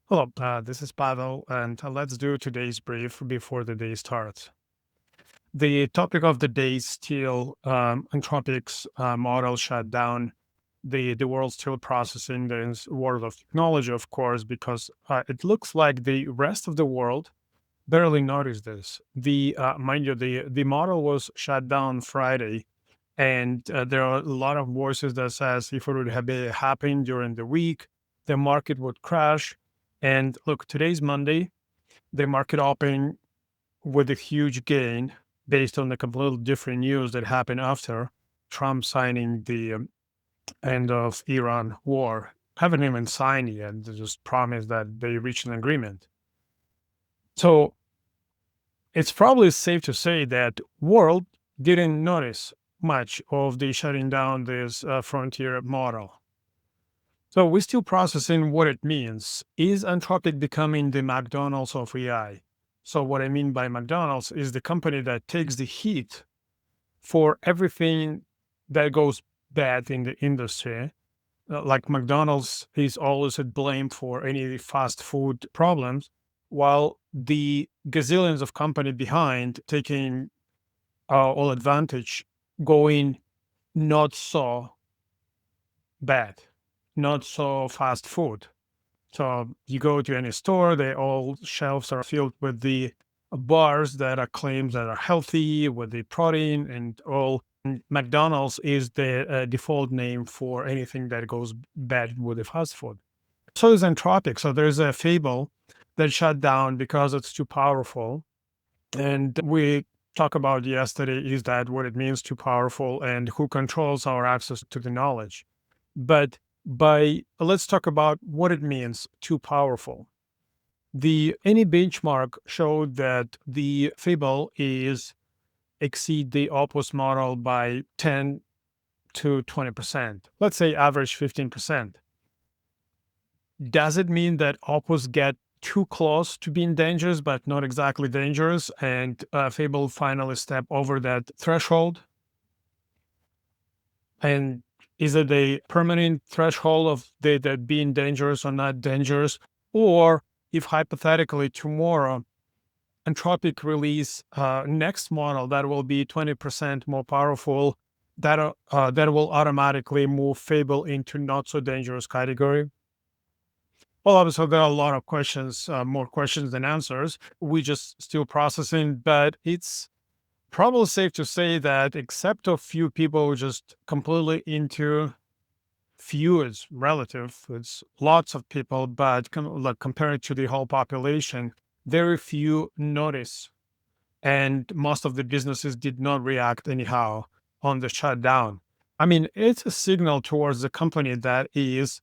Hello, this is Pavel, and let's do today's brief before the day starts. The topic of the day is still Anthropic's model shut down. The world's still processing this world of technology, of course, because it looks like the rest of the world barely noticed this. Mind you, the model was shut down Friday, and there are a lot of voices that says if it would have been happened during the week, the market would crash. And look, today's Monday, the market opened with a huge gain based on the completely different news that happened after Trump signing the end of Iran war. Haven't even signed yet. They just promised that they reached an agreement. So it's probably safe to say that world didn't notice much of the shutting down this frontier model. So we're still processing what it means. Is Anthropic becoming the McDonald's of AI? So what I mean by McDonald's is the company that takes the heat for everything that goes bad in the industry. Like McDonald's is always at blame for any fast food problems, while the gazillions of company behind taking all advantage going not so bad, not so fast food. So you go to any store, they all shelves are filled with the bars that are claims that are healthy with the protein and all. And McDonald's is the default name for anything that goes bad with the fast food. So is Entropic. So there's a Fable that shut down because it's too powerful. And we talked about yesterday is that what it means too powerful and who controls our access to the knowledge. But by let's talk about what it means too powerful. The any benchmark showed that the Fable is exceed the Opus model by 10 to 20%. Let's say average 15%. Does it mean that Opus get too close to being dangerous, but not exactly dangerous, and Fable finally step over that threshold? And is it a permanent threshold of the being dangerous or not dangerous? Or if hypothetically tomorrow Anthropic release next model that will be 20% more powerful, that will automatically move Fable into not so dangerous category? Well, obviously there are a lot of questions, more questions than answers. We just still processing, but it's probably safe to say that except a few people just completely into few is relative. It's lots of people, but like compared to the whole population, very few notice, and most of the businesses did not react anyhow on the shutdown. I mean, it's a signal towards the company that is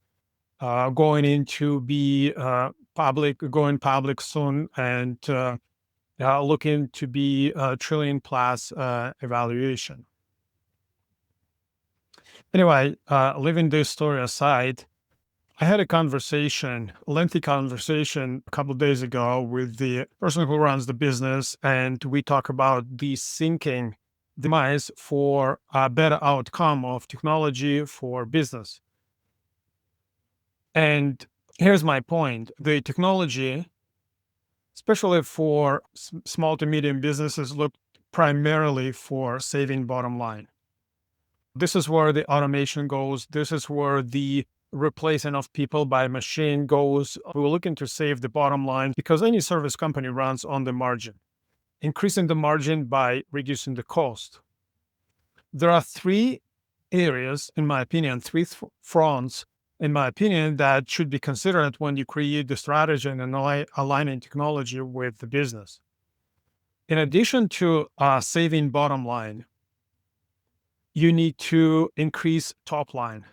going into be going public soon, and looking to be a trillion plus evaluation. Anyway, leaving this story aside, I had a conversation, lengthy conversation a couple of days ago with the person who runs the business, and we talk about the sinking demise for a better outcome of technology for business. And here's my point: the technology, especially for small to medium businesses, look primarily for saving bottom line. This is where the automation goes. This is where the replacing of people by machine goes. We're looking to save the bottom line because any service company runs on the margin, increasing the margin by reducing the cost. There are three areas, in my opinion, fronts, in my opinion, that should be considered when you create the strategy and aligning technology with the business. In addition to saving bottom line, you need to increase top line,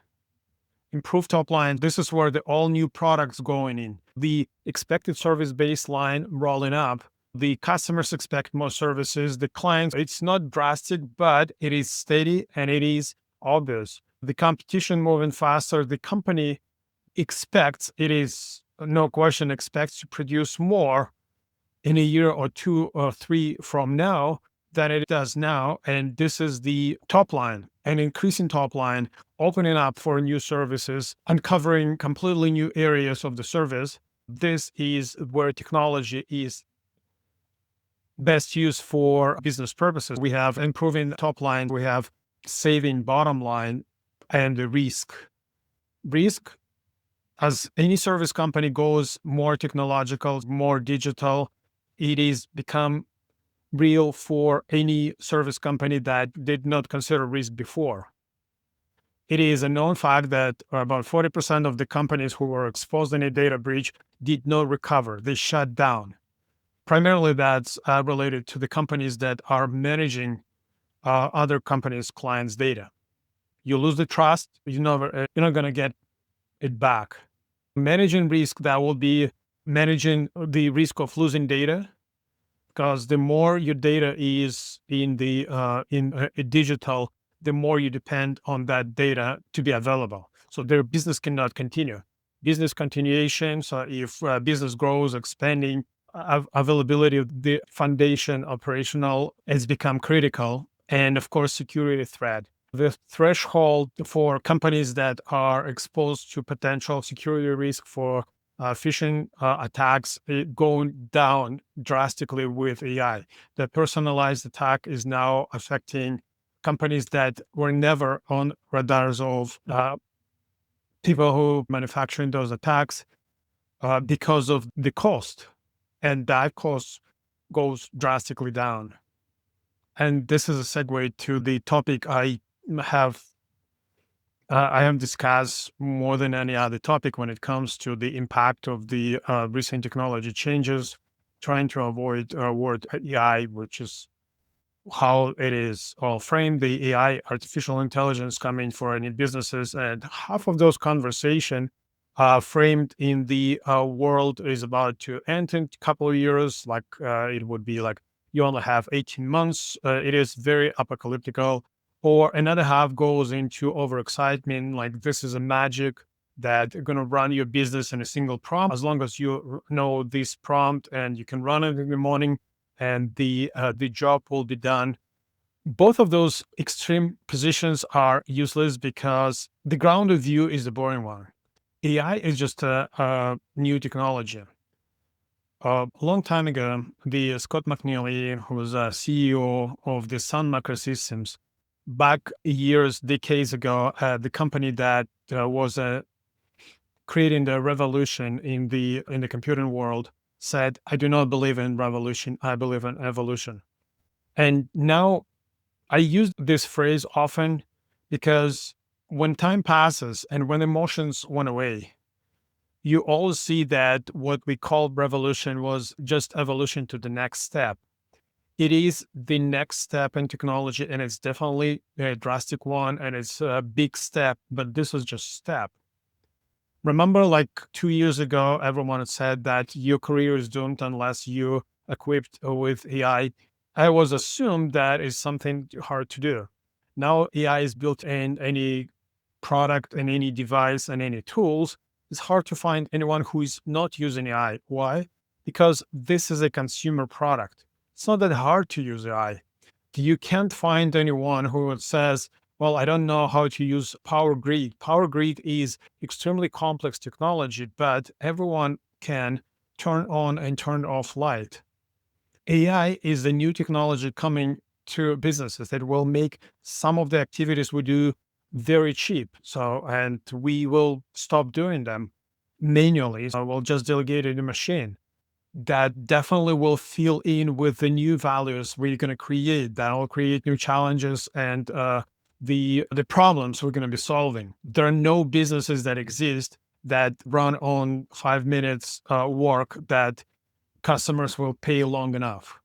improve top line. This is where the all new products going in. The expected service baseline rolling up. The customers expect more services. The clients, it's not drastic, but it is steady and it is obvious. The competition moving faster. The company expects, it is no question, expects to produce more in a year or two or three from now than it does now. And this is the top line, and increasing top line, opening up for new services, uncovering completely new areas of the service. This is where technology is best used for business purposes. We have improving top line, we have saving bottom line, and the risk. Risk, as any service company goes more technological, more digital, it is become real for any service company that did not consider risk before. It is a known fact that about 40% of the companies who were exposed in a data breach did not recover. They shut down. Primarily, that's related to the companies that are managing other companies' clients' data. You lose the trust, you're not going to get it back. Managing risk, that will be managing the risk of losing data, because the more your data is in the digital, the more you depend on that data to be available. So their business cannot continue. Business continuation. So if business grows, expanding, availability of the foundation operational has become critical. And of course, security threat. The threshold for companies that are exposed to potential security risk for phishing attacks going down drastically with AI. The personalized attack is now affecting companies that were never on radars of people who manufacturing those attacks because of the cost, and that cost goes drastically down. And this is a segue to the topic have discussed more than any other topic when it comes to the impact of the recent technology changes, trying to avoid word AI, which is how it is all framed, the AI, artificial intelligence coming for any businesses. And half of those conversation framed in the world is about to end in a couple of years, like it would be like you only have 18 months. It is very apocalyptical. Or another half goes into overexcitement, like this is a magic that going to run your business in a single prompt. As long as you know this prompt and you can run it in the morning, and the job will be done. Both of those extreme positions are useless because the grounded view is the boring one. AI is just a new technology. A long time ago, the Scott McNealy, who was a CEO of the Sun Microsystems, back years, decades ago, the company that was creating the revolution in the computing world, said, "I do not believe in revolution. I believe in evolution." And now I use this phrase often because when time passes and when emotions went away, you all see that what we call revolution was just evolution to the next step. It is the next step in technology, and it's definitely a drastic one, and it's a big step, but this was just step. Remember, like 2 years ago, everyone had said that your career is doomed unless you equipped with AI. I was assumed that is something hard to do. Now AI is built in any product and any device and any tools. It's hard to find anyone who is not using AI. Why? Because this is a consumer product. It's not that hard to use AI. You can't find anyone who says, well, I don't know how to use Power Grid. Power Grid is extremely complex technology, but everyone can turn on and turn off light. AI is a new technology coming to businesses that will make some of the activities we do very cheap. So, and we will stop doing them manually. So we'll just delegate it to a machine. That definitely will fill in with the new values we're going to create. That will create new challenges and the problems we're going to be solving. There are no businesses that exist that run on 5 minutes work that customers will pay long enough.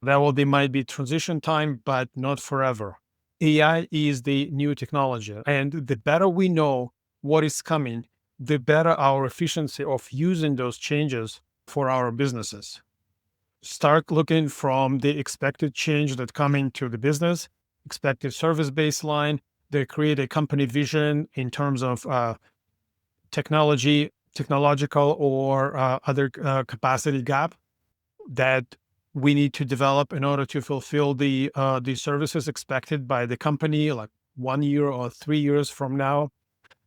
There might be transition time, but not forever. AI is the new technology, and the better we know what is coming, the better our efficiency of using those changes for our businesses. Start looking from the expected change that come into the business, expected service baseline. They create a company vision in terms of technological or other capacity gap that we need to develop in order to fulfill the services expected by the company, like 1 year or 3 years from now.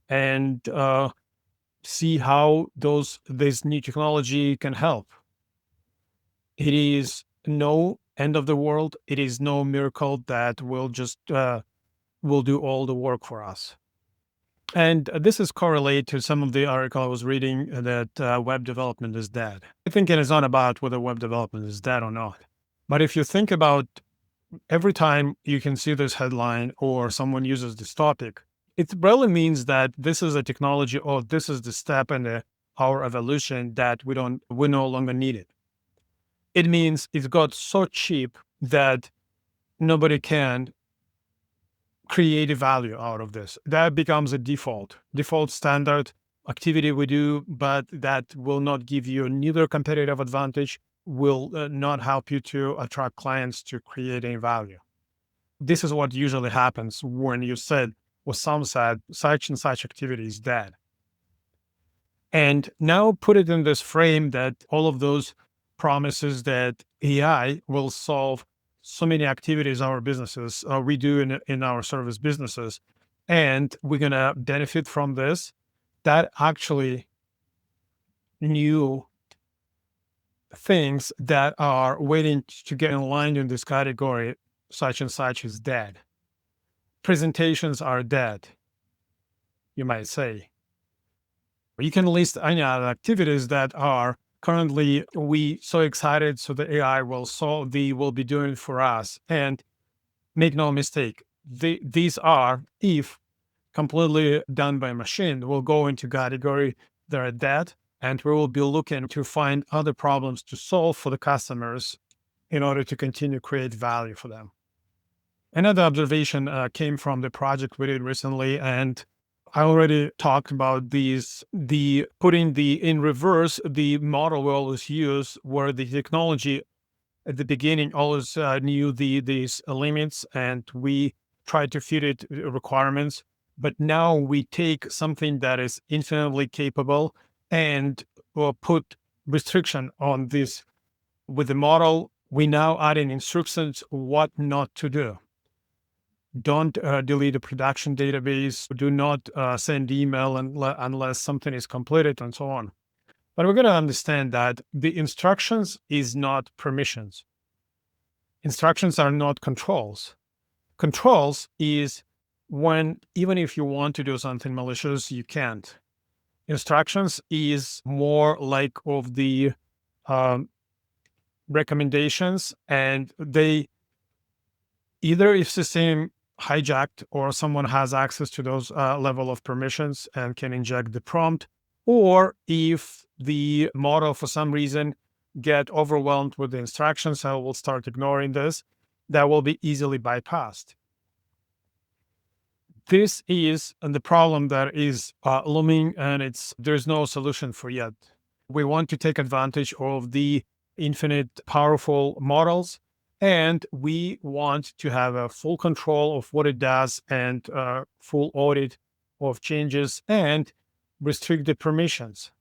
And see how this new technology can help. It is no end of the world. It is no miracle that will do all the work for us. And this is correlated to some of the article I was reading that web development is dead. I think it is not about whether web development is dead or not. But if you think about every time you can see this headline or someone uses this topic, it really means that this is a technology or this is the step in our evolution that we no longer need it. It means it got so cheap that nobody can create a value out of this. That becomes a default standard activity we do, but that will not give you neither competitive advantage, will not help you to attract clients to create any value. This is what usually happens when you said, or some said, such and such activity is dead. And now put it in this frame that all of those promises that AI will solve so many activities our businesses we do in our service businesses, and we're gonna benefit from this. That actually new things that are waiting to get in line in this category, such and such, is dead. Presentations are dead, you might say. You can list any other activities that are currently we so excited so the AI will solve will be doing for us. And make no mistake, these are, if completely done by machine, will go into category they're dead, and we will be looking to find other problems to solve for the customers in order to continue create value for them. Another observation came from the project we did recently, and I already talked about the putting in reverse the model we always use, where the technology at the beginning always knew these limits, and we tried to fit it requirements. But now we take something that is infinitely capable and put restriction on this. With the model, we now add in instructions what not to do. Don't delete a production database. Do not send email unless something is completed, and so on. But we're going to understand that the instructions is not permissions. Instructions are not controls. Controls is when, even if you want to do something malicious, you can't. Instructions is more like of the recommendations, and they either if system hijacked or someone has access to those level of permissions and can inject the prompt, or if the model for some reason get overwhelmed with the instructions, so will start ignoring this, that will be easily bypassed. This is the problem that is looming, and there's no solution for yet. We want to take advantage of the infinite powerful models, and we want to have a full control of what it does and full audit of changes and restrict the permissions.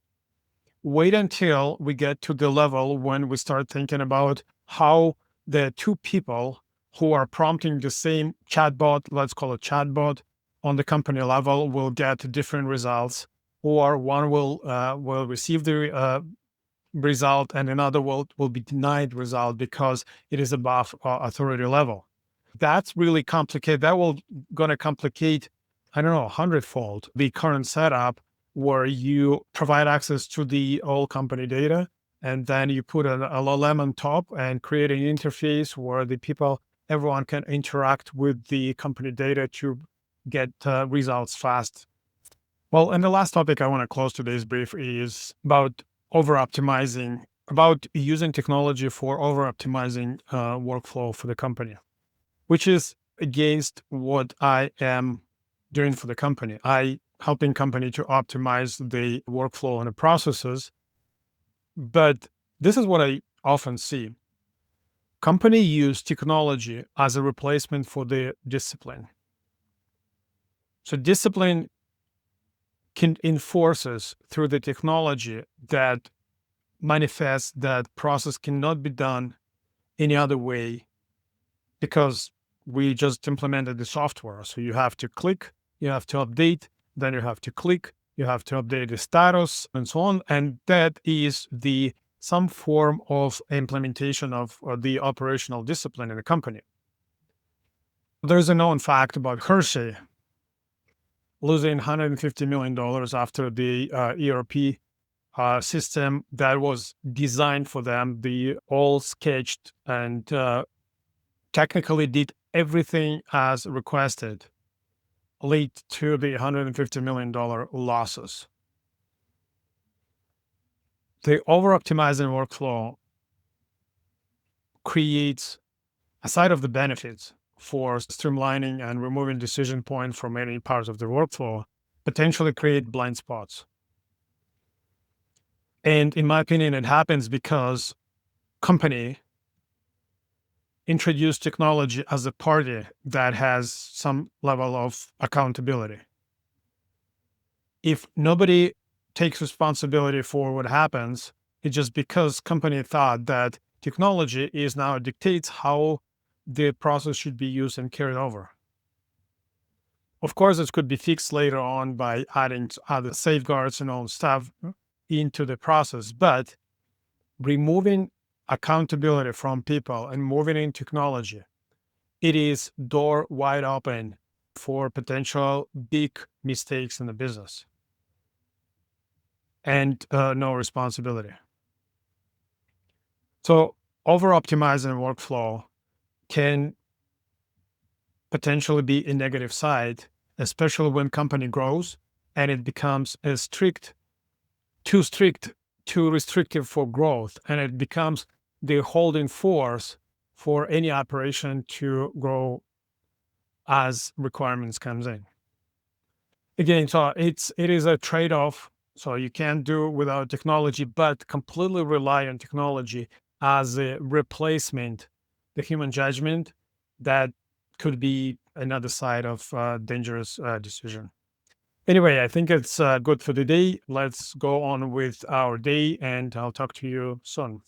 Wait until we get to the level when we start thinking about how the two people who are prompting the same chatbot, let's call it chatbot, on the company level will get different results, or one will receive the result and another will be denied result because it is above authority level. That's really complicated. That will going to complicate, I don't know, 100-fold the current setup where you provide access to the all company data, and then you put an LLM on top and create an interface where everyone can interact with the company data to get results fast. Well, and the last topic I want to close today's brief is about about using technology for over-optimizing workflow for the company, which is against what I am doing for the company. I helping company to optimize the workflow and the processes, but this is what I often see. Company use technology as a replacement for the discipline. So discipline can enforces through the technology that manifests that process cannot be done any other way because we just implemented the software. So you have to click, you have to update, then you have to click, You have to update the status and so on. And that is some form of implementation of the operational discipline in the company. There's a known fact about Hershey losing $150 million after the ERP system that was designed for them, the all sketched and technically did everything as requested, lead to the $150 million losses. The over-optimizing workflow creates, aside of the benefits for streamlining and removing decision points from any parts of the workflow, potentially create blind spots. And in my opinion, it happens because company introduce technology as a party that has some level of accountability. If nobody takes responsibility for what happens, it's just because company thought that technology is now dictates how the process should be used and carried over. Of course, it could be fixed later on by adding other safeguards and all stuff into the process, but removing accountability from people and moving in technology, it is door wide open for potential big mistakes in the business and no responsibility. So over optimizing workflow can potentially be a negative side, especially when company grows and it becomes too strict, too restrictive for growth, and it becomes the holding force for any operation to grow as requirements comes in. Again, so it is a trade-off. So you can't do without technology, but completely rely on technology as a replacement, the human judgment, that could be another side of dangerous decision. Anyway, I think it's good for the day. Let's go on with our day, and I'll talk to you soon.